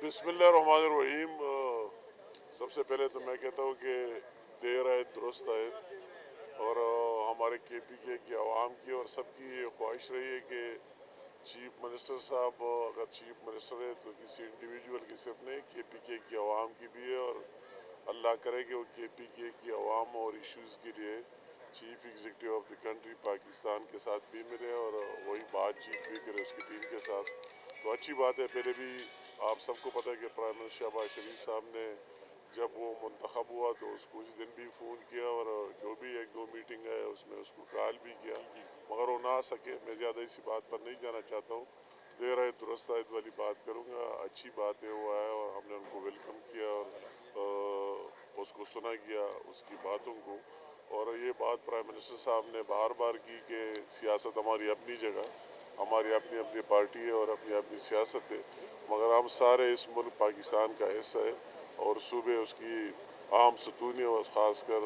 बिस्मिल्लाहिर्रहमानिर्रहीम। सबसे पहले तो मैं कहता हूँ कि देर आए दुरुस्त आए। और हमारे KPK की आवाम की और सबकी ये ख्वाहिश रही है कि चीफ मिनिस्टर साहब अगर चीफ मिनिस्टर है तो किसी इंडिविजुअल की सिर्फ नहीं, KPK की आवाम की भी है। और अल्लाह करे कि वो KPK की आवाम और इश्यूज़ के लिए chief executive of the country Pakistan के साथ भी मिले और वही बातचीत भी करे उसकी टीम के साथ। तो अच्छी बात है। पहले भी आप सबको पता है कि प्राइम मिनिस्टर शहबाज शरीफ साहब ने जब वो मुंतखब हुआ तो उसको उस दिन भी फ़ोन किया और जो भी एक दो मीटिंग है उसमें उसको कॉल भी किया, मगर वो ना आ सके। मैं ज़्यादा इसी बात पर नहीं जाना चाहता हूँ। देर आए दुरुस्त आए वाली बात करूँगा। अच्छी बात है वो आया और हमने उनको वेलकम किया और उसको सुना गया उसकी बातों को। और ये बात प्राइम मिनिस्टर साहब ने बार बार की कि सियासत हमारी अपनी जगह, हमारी अपनी अपनी पार्टी है और अपनी अपनी सियासत है, मगर हम सारे इस मुल्क पाकिस्तान का हिस्सा है और सूबे उसकी अहम सतून है और ख़ासकर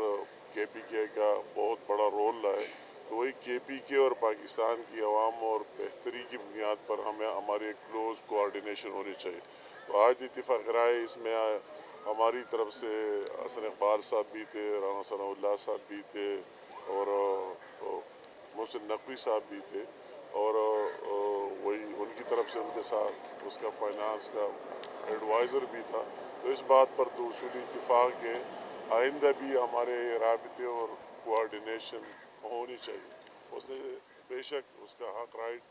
KPK का बहुत बड़ा रोल रहा है। तो वही KPK और पाकिस्तान की आवाम और बेहतरी की बुनियाद पर हमें हमारे क्लोज कोऑर्डिनेशन होनी चाहिए। तो आज इत्तेफाक राय इसमें हमारी तरफ से हसन इकबाल साहब भी थे, राना सनाउल्लाह साहब भी थे और मोहसिन नकवी साहब भी थे और वही उनकी तरफ से उनके साथ उसका फाइनेंस का एडवाइज़र भी था। तो इस बात पर तो उसूली इत्तेफाक है आइंदा भी हमारे राबते और कोऑर्डिनेशन होनी चाहिए। उसने बेशक उसका हक राइट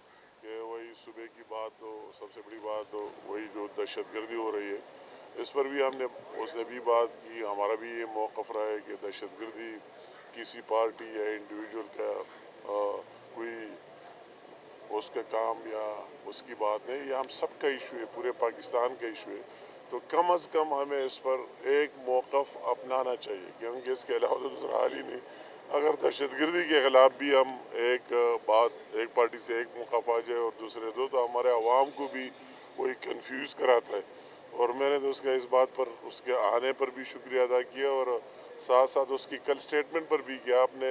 कि वही सुबह की बात हो, सबसे बड़ी बात हो वही जो दहशतगर्दी हो रही है, इस पर भी उसने भी बात की। हमारा भी ये मौक़िफ़ रहा है कि दहशतगर्दी किसी पार्टी या इंडिविजुअल का कोई उसका काम या उसकी बात नहीं, ये हम सब का इशू है, पूरे पाकिस्तान का इशू है। तो कम अज़ कम हमें इस पर एक मौक़िफ़ अपनाना चाहिए, क्योंकि इसके अलावा तो दूसरा हाल ही नहीं। अगर दहशतगर्दी के ख़िलाफ़ भी हम एक पार्टी से एक मौक़िफ़ आ जाए और दूसरे दो, तो हमारे आवाम को भी वही कंफ्यूज कराता है। और मैंने तो उसका इस बात पर उसके आने पर भी शुक्रिया अदा किया और साथ साथ उसकी कल स्टेटमेंट पर भी कि आपने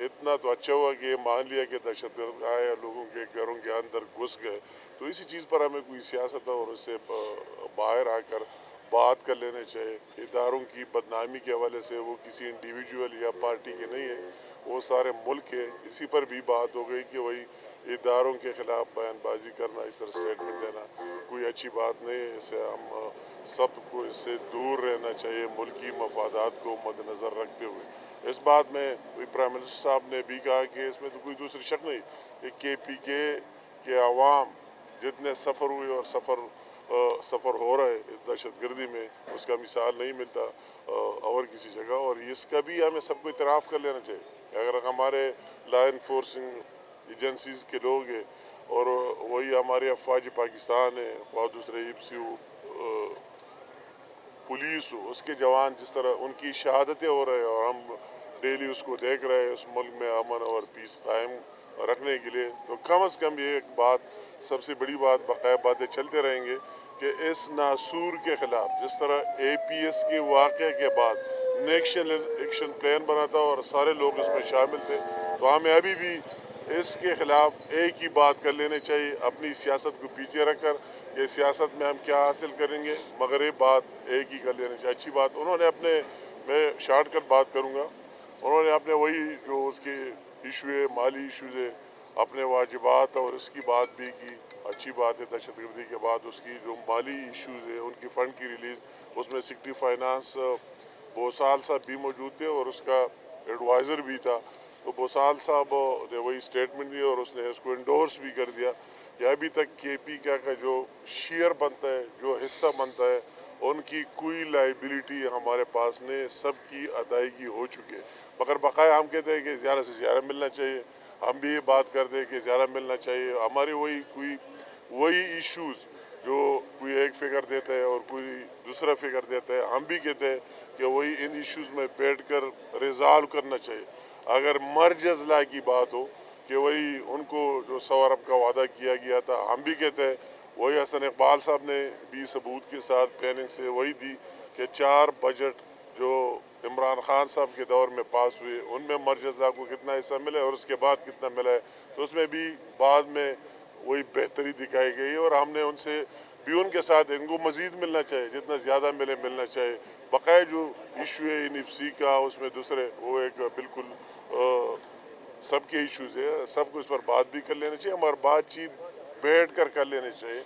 इतना तो अच्छा हुआ कि ये मान लिया कि दहशतगर्द आए लोगों के घरों के अंदर घुस गए। तो इसी चीज़ पर हमें कोई सियासत और उससे बाहर आकर बात कर लेने चाहिए। इदारों की बदनामी के हवाले से वो किसी इंडिविजुअल या पार्टी के नहीं है, वो सारे मुल्क है। इसी पर भी बात हो गई कि वही इदारों के ख़िलाफ़ बयानबाजी करना, इस तरह स्टेटमेंट देना कोई अच्छी बात नहीं है। इससे हम सबको इससे दूर रहना चाहिए मुल्की मफादात को मद्देनज़र रखते हुए। इस बात में प्राइम मिनिस्टर साहब ने भी कहा कि इसमें तो कोई दूसरी शक नहीं कि KPK के आवाम जितने सफ़र हुए और सफ़र हो रहा है इस दहशतगर्दी में, उसका मिसाल नहीं मिलता और किसी जगह। और इसका भी हमें सबको इतराफ़ कर लेना चाहिए। अगर हमारे लॉ इन्फोर्सिंग एजेंसीज़ के लोग हैं और वही हमारे अफवाज पाकिस्तान है और दूसरे IPSU पुलिस हो, उसके जवान जिस तरह उनकी शहादतें हो रहे हैं और हम डेली उसको देख रहे हैं उस मुल्क में अमन और पीस कायम रखने के लिए, तो कम से कम ये एक बात सबसे बड़ी बात बकाया बातें चलते रहेंगे कि इस नासूर के ख़िलाफ़ जिस तरह APS के वाक़े के बाद नेशनल एक्शन प्लान बना था और सारे लोग इसमें शामिल थे, तो हमें अभी भी इसके ख़िलाफ़ एक ही बात कर लेनी चाहिए, अपनी सियासत को पीछे रखकर कि सियासत में हम क्या हासिल करेंगे, मगर ये बात एक ही कर लेनी चाहिए। अच्छी बात उन्होंने अपने, मैं शॉर्टकट बात करूँगा, उन्होंने अपने वही जो उसके इशू है, माली इशूज़ है, अपने वाजिबात और इसकी बात भी की। अच्छी बात है। दहशतगर्दी के बाद उसकी जो माली इशूज़ है, उनकी फ़ंड की रिलीज़, उसमें सेक्रेटरी फाइनेंस बोसाल साहब भी मौजूद थे और उसका एडवाइज़र भी था। तो बोसाल साहब ने वही स्टेटमेंट दी और उसने इसको इंडोर्स भी कर दिया कि अभी तक KPK का जो शेयर बनता है, जो हिस्सा बनता है, उनकी कोई लाइबिलिटी हमारे पास नहीं, सबकी अदायगी हो चुकी है। मगर बकाया हम कहते हैं कि ज़्यादा से ज़्यादा मिलना चाहिए। हम भी ये बात करते हैं कि ज़्यादा मिलना चाहिए। हमारे वही इश्यूज़ जो कोई एक फिगर देता है और कोई दूसरा फिगर देता है, हम भी कहते हैं कि वही इन इश्यूज़ में बैठकर रिजॉल्व करना चाहिए। अगर मर्ज अज़ला की बात हो कि वही उनको जो 100 अरब का वादा किया गया था, हम भी कहते हैं वही हसन इकबाल साहब ने भी सबूत के साथ प्लानिंग से वही दी कि 4 बजट जो इमरान खान साहब के दौर में पास हुए, उनमें मर्ज अज़ला को कितना हिस्सा मिला और उसके बाद कितना मिला है, तो उसमें भी बाद में वही बेहतरी दिखाई गई और हमने उनसे بھی ان کے ساتھ ان کو مزید ملنا چاہیے، جتنا زیادہ ملنا چاہیے. بقایا جو ایشو ہے NFC کا، اس میں دوسرے وہ ایک بالکل سب کے ایشوز ہے، سب کو اس پر بات بھی کر لینا چاہیے، ہماری بات چیت بیٹھ کر لینی چاہیے.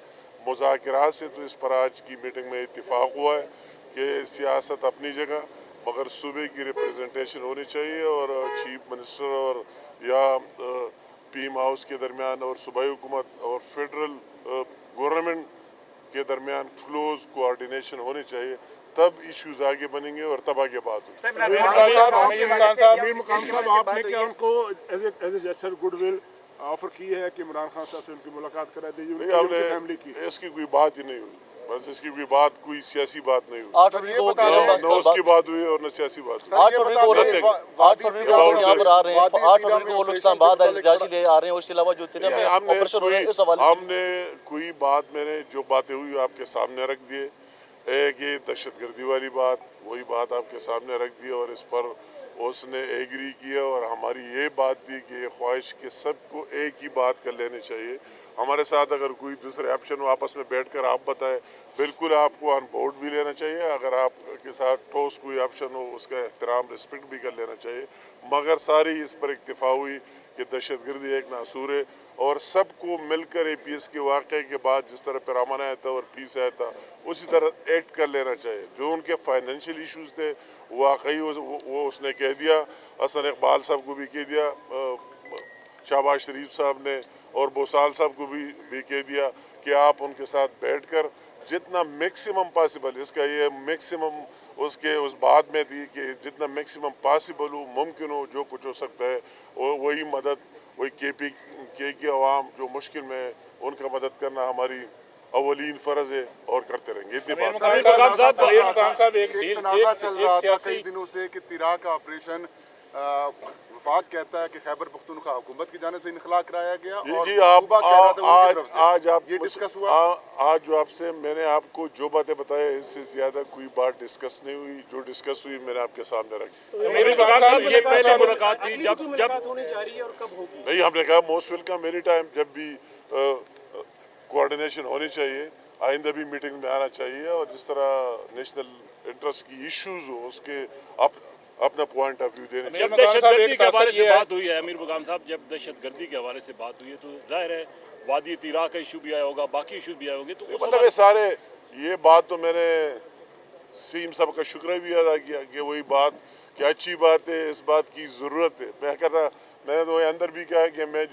مذاکرات سے تو اس پر آج کی میٹنگ میں اتفاق ہوا ہے کہ سیاست اپنی جگہ، مگر صوبے کی ریپریزنٹیشن ہونی چاہیے، اور چیف منسٹر اور یا PM ہاؤس کے درمیان اور صوبائی حکومت اور فیڈرل گورنمنٹ کے درمیان کلوز کوآرڈینیشن ہونی چاہیے. تب ایشوز آگے بنیں گے اور تب آگے بات ہوگی. امیر مقام صاحب، آپ نے کیا ان کو as a gesture good will offer کی ہے کہ عمران خان صاحب سے ان کی ملاقات کرا دیجیے؟ نہیں، ہم نے فیملی کی اس کی کوئی بات ہی نہیں ہوئی، بس اس کی کوئی بات، کوئی سیاسی بات نہیں ہوئی. 8 فروری کو نہ اس کی بات ہوئی اور نہ سیاسی بات ہوئی. 8 فروری کو یہاں پر آ رہے ہیں، 8 فروری کو وہ لوگ اسلام آباد احتجاجی لے آ رہے ہیں. اس کے علاوہ جو آپریشن ہو رہا ہے اس حوالے سے ہم نے کوئی بات، میں نے جو باتیں ہوئی آپ کے سامنے رکھ دیے. ایک یہ دہشت گردی والی بات، وہی بات آپ کے سامنے رکھ دی، اور اس پر اس نے ایگری کیا، اور ہماری یہ بات تھی کہ یہ خواہش کہ سب کو ایک ہی بات کر لینی چاہیے. ہمارے ساتھ اگر کوئی دوسرے آپشن ہو، آپس میں بیٹھ کر آپ بتائیں، بالکل آپ کو آن بورڈ بھی لینا چاہیے. اگر آپ کے ساتھ ٹھوس کوئی آپشن ہو، اس کا احترام، رسپیکٹ بھی کر لینا چاہیے. مگر ساری اس پر اتفاق ہوئی کہ دہشت گردی ایک ناسور ہے، اور سب کو مل کر APS کے واقعے کے بعد جس طرح پیرامن آیا تھا اور پیس آیا تھا، اسی طرح ایکٹ کر لینا چاہیے. جو ان کے فائنینشیل ایشوز تھے واقعی وہ اس نے کہہ دیا، حسن اقبال صاحب کو بھی کہہ دیا، شہباز شریف صاحب نے، اور بوسال صاحب کو بھی کہہ دیا کہ آپ ان کے ساتھ بیٹھ کر جتنا میکسیمم پاسبل، اس کا یہ میکسیمم اس بات میں تھی کہ جتنا میکسیمم پاسبل ہو، ممکن ہو، جو کچھ ہو سکتا ہے وہی مدد، وہی KPK کی عوام جو مشکل میں ہے ان کا مدد کرنا ہماری اولین فرض ہے، اور کرتے رہیں گے. اتنی بات. ایک تنازع چل رہا تھا کئی دنوں سے کہ تیراک کا آپریشن وفاق کہتا ہے کہ خیبر پختونخوا حکومت کی جانب سے انخلا کرایا گیا، اور جی صوبہ کہہ رہا تھا ان کی طرف سے. آج آپ یہ ڈسکس ہوا؟ آج جو آپ سے میں نے آپ کو جو باتیں بتایا، اس سے زیادہ کوئی بات ڈسکس نہیں ہوئی. جو ڈسکس ہوئی میں نے آپ کے سامنے رکھی. یہ پہلی ملاقات تھی جب ہونی جا رہی ہے اور کب ہوگی؟ نہیں، ہم نے کہا موسٹ ویلکم اینی ٹائم، جب بھی کوآرڈینیشن ہونی چاہیے. آئندہ بھی میٹنگ میں آنا چاہیے، اور جس طرح نیشنل انٹرسٹ کی ایشوز ہو اس کے اپنا پوائنٹ آف ویو دینے چاہیے. جب دہشت گردی کے حوالے سے بات ہوئی ہے امیر مقام صاحب، جب دہشت گردی کے حوالے سے بات ہوئی ہے تو ظاہر ہے وادی تیرا کا ایشو بھی آیا ہوگا، باقی ایشو بھی آئے ہوں گے. تو مطلب یہ سارے، یہ بات تو میں نے سیم صاحب کا شکریہ بھی ادا کیا کہ وہی بات کہ اچھی بات ہے، اس بات کی ضرورت ہے. میں کہتا، میں نے تو اندر بھی کہا کہ میں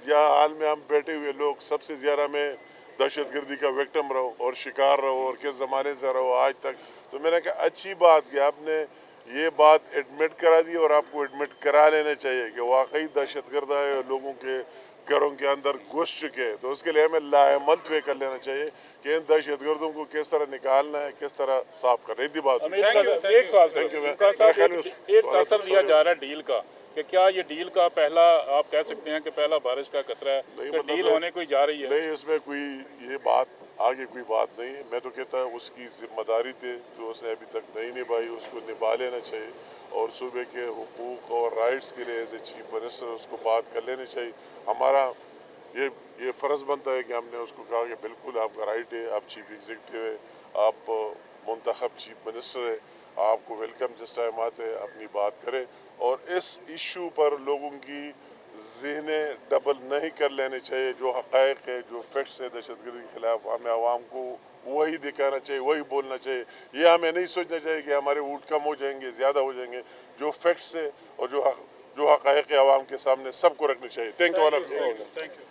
یا حال میں ہم بیٹھے ہوئے لوگ سب سے زیادہ میں دہشت گردی کا وکٹم رہو اور شکار رہو، اور کس زمانے سے رہو آج تک. تو میں نے کہا اچھی بات کہ آپ نے یہ بات ایڈمٹ کرا دی، اور آپ کو ایڈمٹ کرا لینا چاہیے کہ واقعی دہشت گرد ہے اور لوگوں کے گھروں کے اندر گھس چکے ہیں. تو اس کے لیے ہمیں لاعمل طے کر لینا چاہیے کہ ان دہشت گردوں کو کس طرح نکالنا ہے، کس طرح صاف کرنا ہے. اتنی بات. ایک سوال ایک تاثر دیا جا رہا ہے ڈیل کا، کہ کیا یہ ڈیل کا پہلا آپ کہہ سکتے ہیں کہ پہلا بارش کا خطرہ ہے، کہ ڈیل ہونے کو جا رہی ہے؟ نہیں، اس میں کوئی یہ بات آگے کوئی بات نہیں ہے. میں تو کہتا ہوں اس کی ذمہ داری تھی جو اس نے ابھی تک نہیں نبھائی، اس کو نبھا لینا چاہیے، اور صوبے کے حقوق اور رائٹس کے لیے ایز اے چیف منسٹر اس کو بات کر لینی چاہیے. ہمارا یہ فرض بنتا ہے کہ ہم نے اس کو کہا کہ بالکل آپ کا رائٹ ہے، آپ چیف ایگزیکٹو ہے، آپ منتخب چیف منسٹر ہے، آپ کو ویلکم جس ٹائم آتے اپنی بات کرے، اور اس ایشو پر لوگوں کی ذہنیں ڈبل نہیں کر لینے چاہیے. جو حقائق ہے، جو فیکٹس ہے دہشت گردی کے خلاف، ہمیں عوام کو وہی دکھانا چاہیے، وہی بولنا چاہیے. یہ ہمیں نہیں سوچنا چاہیے کہ ہمارے ووٹ کم ہو جائیں گے، زیادہ ہو جائیں گے. جو فیکٹس ہے اور جو حقائق عوام کے سامنے سب کو رکھنے چاہیے. Thank you.